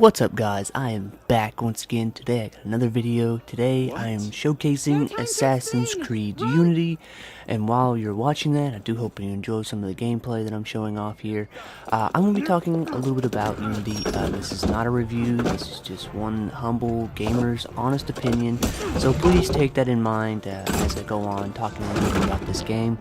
What's up, guys? I am back once again. Today I got another video. Today I am showcasing Assassin's Creed Unity, and while you're watching that, I do hope you enjoy some of the gameplay that I'm showing off here. I'm going to be talking a little bit about Unity. This is not a review, this is just one humble gamer's honest opinion, so please take that in mind as I go on talking a little bit about this game.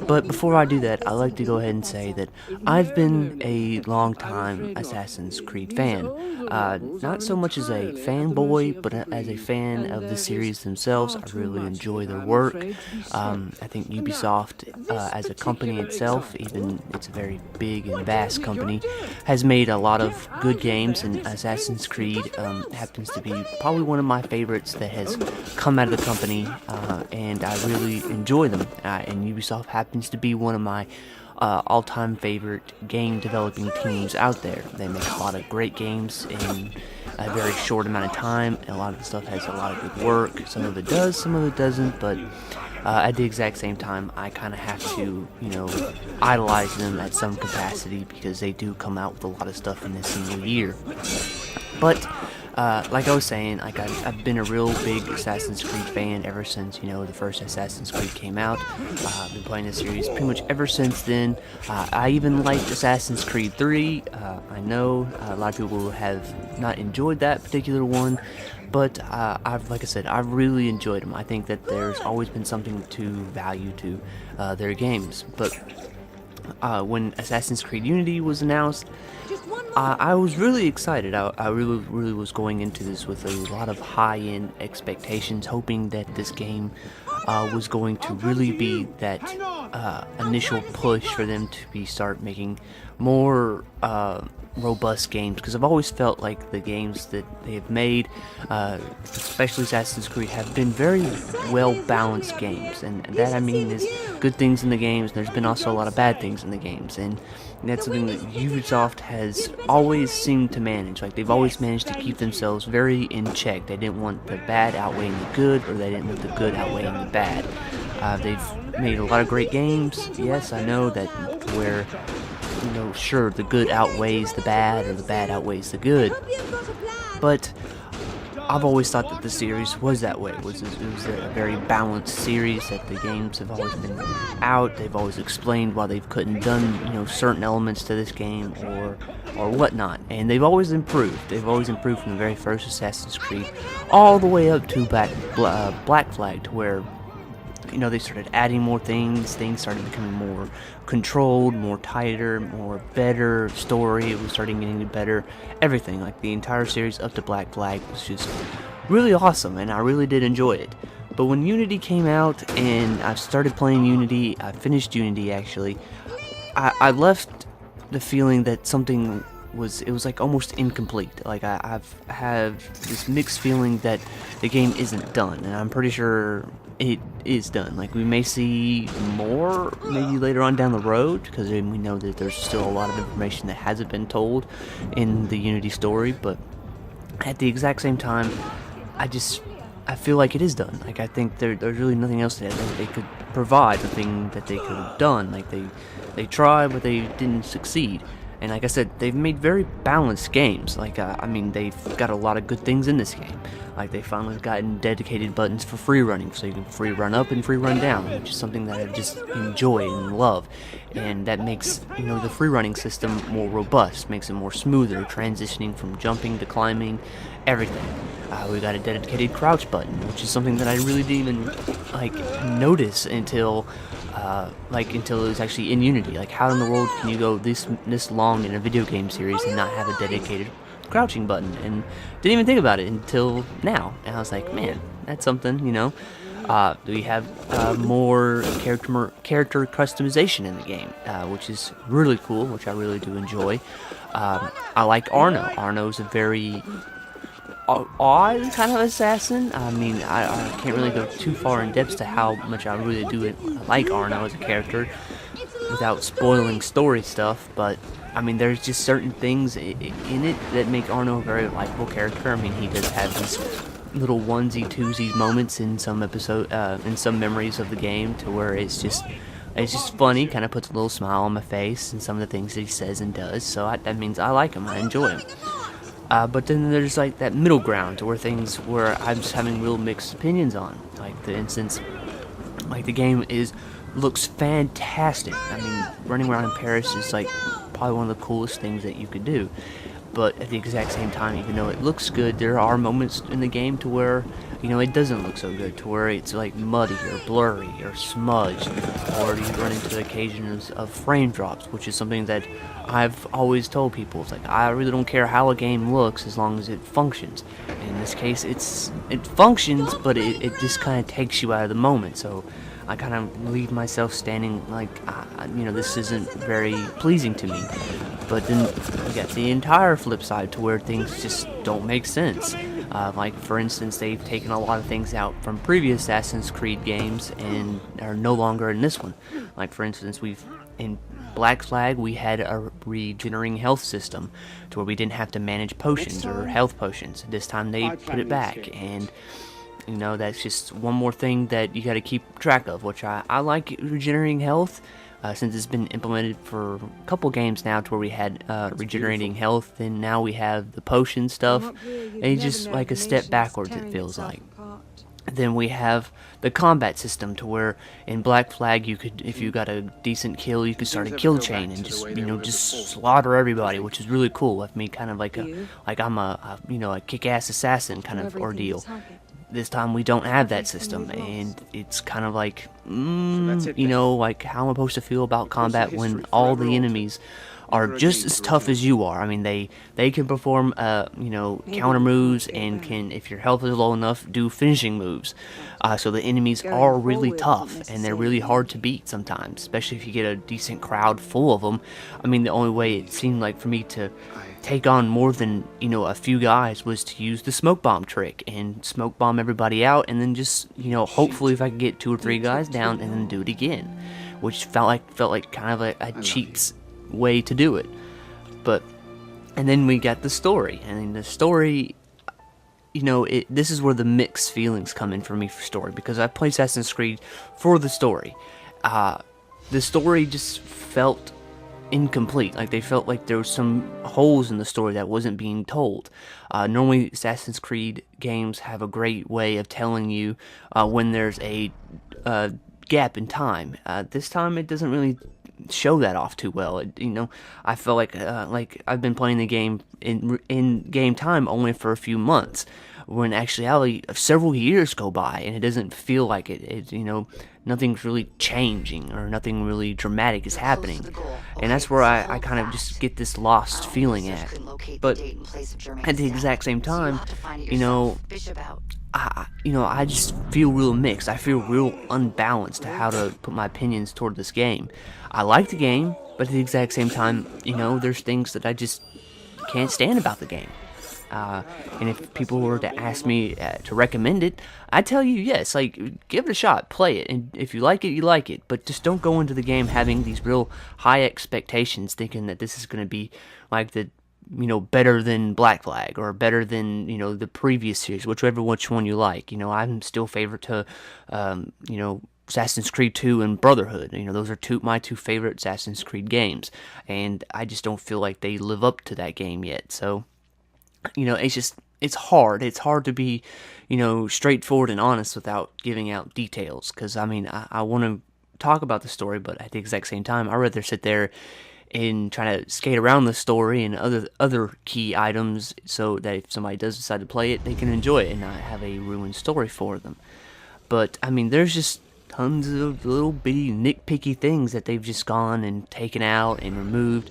But before I do that, I'd like to go ahead and say that I've been a long-time Assassin's Creed fan. Not so much as a fanboy, but as a fan of the series themselves. I really enjoy their work. I think Ubisoft, as a company itself, even it's a very big and vast company, has made a lot of good games, and Assassin's Creed happens to be probably one of my favorites that has come out of the company, and I really enjoy them. And Ubisoft happens to be one of my all-time favorite game developing teams out there. They make a lot of great games in a very short amount of time, and a lot of the stuff has a lot of good work. Some of it does, some of it doesn't, but at the exact same time, I kind of have to, idolize them at some capacity because they do come out with a lot of stuff in a single year. But like I was saying, I've been a real big Assassin's Creed fan ever since, the first Assassin's Creed came out. I've been playing the series pretty much ever since then. I even liked Assassin's Creed 3. I know a lot of people have not enjoyed that particular one, but like I said, I've really enjoyed them. I think that there's always been something to value to their games. But when Assassin's Creed Unity was announced, I was really excited. I really was going into this with a lot of high-end expectations, hoping that this game was going to really be that initial push for them to start making more robust games, because I've always felt like the games that they have made, especially Assassin's Creed, have been very well-balanced games, and that I mean is good things in the games. There's been also a lot of bad things in the games, and that's something that Ubisoft has always seemed to manage. Like, they've always managed to keep themselves very in check. They didn't want the bad outweighing the good, or they didn't want the good outweighing the bad. They've made a lot of great games. Yes, I know that where sure, the good outweighs the bad, or the bad outweighs the good, but I've always thought that the series was that way. It was a very balanced series, that the games have always been out. They've always explained why they couldn't done, certain elements to this game or whatnot, and they've always improved. They've always improved from the very first Assassin's Creed all the way up to Black Flag, to where they started adding more things. Things started becoming more controlled, more tighter, more better story. It was starting getting better. Everything, like the entire series up to Black Flag, was just really awesome, and I really did enjoy it. But when Unity came out, and I started playing Unity, I finished Unity actually, I left the feeling that something was like almost incomplete. Like I've had this mixed feeling that the game isn't done, and I'm pretty sure it is done. Like, we may see more maybe later on down the road, because we know that there's still a lot of information that hasn't been told in the Unity story, but at the exact same time, I feel like it is done. Like, I think there's really nothing else that they could provide, nothing that they could have done. Like, they tried, but they didn't succeed. And like I said, they've made very balanced games. Like, they've got a lot of good things in this game. Like, they finally gotten dedicated buttons for free running, so you can free run up and free run down, which is something that I just enjoy and love. And that makes, the free running system more robust, makes it more smoother, transitioning from jumping to climbing, everything. We got a dedicated crouch button, which is something that I really didn't even, notice until it was actually in Unity. Like, how in the world can you go this long in a video game series and not have a dedicated crouching button? And didn't even think about it until now, and I was like, man, that's something. We have more character customization in the game, which is really cool, which I really do enjoy. I like Arno. Arno's a very odd kind of assassin. I can't really go too far in depth to how much I really do like Arno as a character without spoiling story stuff, but there's just certain things in it that make Arno a very likable character. He does have these little onesie-twosie moments in some in some memories of the game, to where it's just funny, kind of puts a little smile on my face, and some of the things that he says and does, so that means I like him, I enjoy him. But then there's like that middle ground to where I'm just having real mixed opinions on. Like the instance, like the game looks fantastic. I mean, running around in Paris is like probably one of the coolest things that you could do. But at the exact same time, even though it looks good, there are moments in the game to where, it doesn't look so good, to where it's like muddy or blurry or smudged, or you run into the occasions of frame drops, which is something that I've always told people. It's like, I really don't care how a game looks as long as it functions. And in this case, it functions, but it just kind of takes you out of the moment. So I kind of leave myself standing like, this isn't very pleasing to me. But then you got the entire flip side to where things just don't make sense. Like, for instance, they've taken a lot of things out from previous Assassin's Creed games and are no longer in this one. Like, for instance, in Black Flag, we had a regenerating health system to where we didn't have to manage potions or health potions. This time they put it back, and that's just one more thing that you got to keep track of, which I like regenerating health. Since it's been implemented for a couple games now, to where we had regenerating health, and now we have the potion stuff, and it's just like a step backwards, it feels like. Then we have the combat system, to where in Black Flag you could, if you got a decent kill, you could start a kill chain and just slaughter everybody, which is really cool. With me kind of like I'm a kick-ass assassin kind of ordeal. This time we don't have that system, and it's kind of like, like how am I supposed to feel about combat when all the enemies are just as tough as you are? I mean, they can perform, counter moves, and can, if your health is low enough, do finishing moves. So the enemies are really tough, and they're really hard to beat sometimes, especially if you get a decent crowd full of them. I mean, the only way it seemed like for me to take on more than a few guys was to use the smoke bomb trick and smoke bomb everybody out, and then just hopefully if I could get 2 or 3 guys down and then do it again, which felt like kind of a cheat's way to do it. And then we got the story, and the story, this is where the mixed feelings come in for me for story, because I played Assassin's Creed for the story. The story just felt incomplete. Like, they felt like there was some holes in the story that wasn't being told. Normally Assassin's Creed games have a great way of telling you when there's a gap in time. This time it doesn't really show that off too well. I felt like I've been playing the game in game time only for a few months, when actually several years go by, and it doesn't feel like nothing's really changing or nothing really dramatic is happening. And that's where I kind of just get this lost feeling at. But at the exact same time, I just feel real mixed. I feel real unbalanced to how to put my opinions toward this game. I like the game, but at the exact same time, there's things that I just can't stand about the game. And if people were to ask me to recommend it, I'd tell you yes, like, give it a shot, play it, and if you like it, you like it, but just don't go into the game having these real high expectations, thinking that this is going to be like the, better than Black Flag, or better than, the previous series, which one you like. I'm still favorite to, Assassin's Creed 2 and Brotherhood. Those are my two favorite Assassin's Creed games, and I just don't feel like they live up to that game yet, so it's hard. It's hard to be, straightforward and honest without giving out details. Because, I want to talk about the story, but at the exact same time, I'd rather sit there and try to skate around the story and other key items, so that if somebody does decide to play it, they can enjoy it and not have a ruined story for them. But, there's just tons of little bitty nitpicky things that they've just gone and taken out and removed.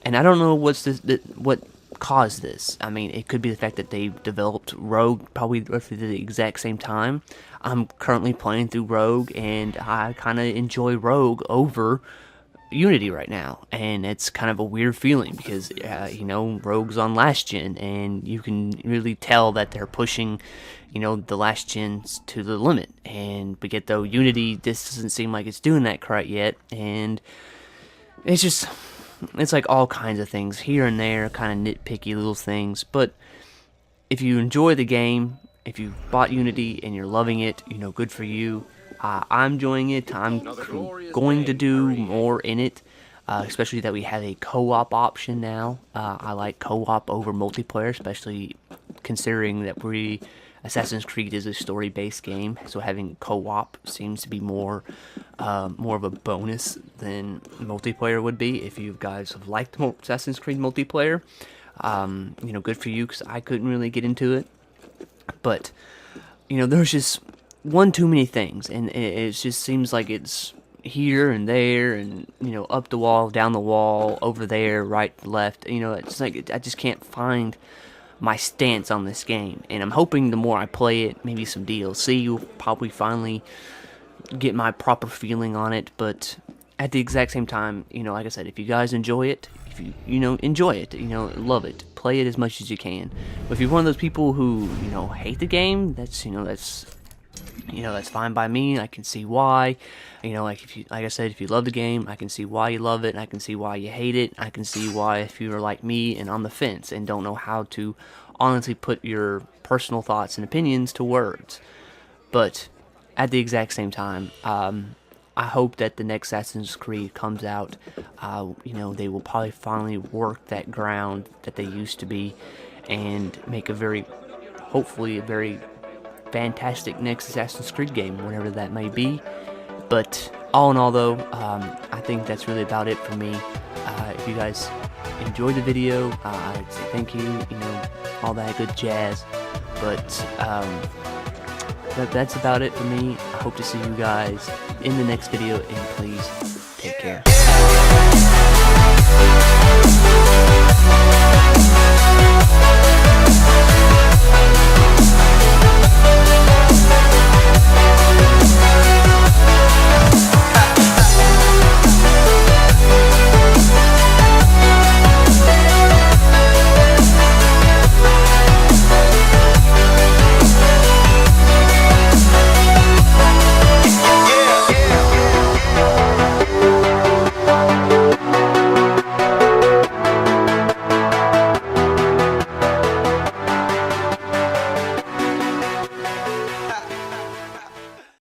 And I don't know what caused this. It could be the fact that they developed Rogue probably roughly the exact same time. I'm currently playing through Rogue, and I kind of enjoy Rogue over Unity right now, and it's kind of a weird feeling because Rogue's on last gen, and you can really tell that they're pushing the last gens to the limit, but yet though Unity, this doesn't seem like it's doing that quite yet, and it's like all kinds of things here and there, kind of nitpicky little things. But if you enjoy the game, if you bought Unity and you're loving it, good for you. I'm enjoying it. I'm going to do more in it. especially that we have a co-op option now. I like co-op over multiplayer, especially considering that Assassin's Creed is a story-based game, so having co-op seems to be more of a bonus than multiplayer would be. If you guys have liked Assassin's Creed multiplayer, good for you, because I couldn't really get into it. But there's just one too many things, and it just seems like it's here and there, and up the wall, down the wall, over there, right, left. It's like I just can't find my stance on this game, and I'm hoping the more I play it, maybe some DLC will probably finally get my proper feeling on it. But at the exact same time, like I said, if you guys enjoy it, if you enjoy it, love it, play it as much as you can. But if you're one of those people who hate the game, that's that's fine by me. I can see why. Like I said, if you love the game, I can see why you love it. I can see why you hate it. I can see why, if you're like me and on the fence and don't know how to honestly put your personal thoughts and opinions to words. But at the exact same time, I hope that the next Assassin's Creed comes out. They will probably finally work that ground that they used to be, and make hopefully a very fantastic next Assassin's Creed game, whatever that may be. But all in all, though, I think that's really about it for me. If you guys enjoyed the video, I'd say thank you, all that good jazz. But that's about it for me. I hope to see you guys in the next video, and please take care.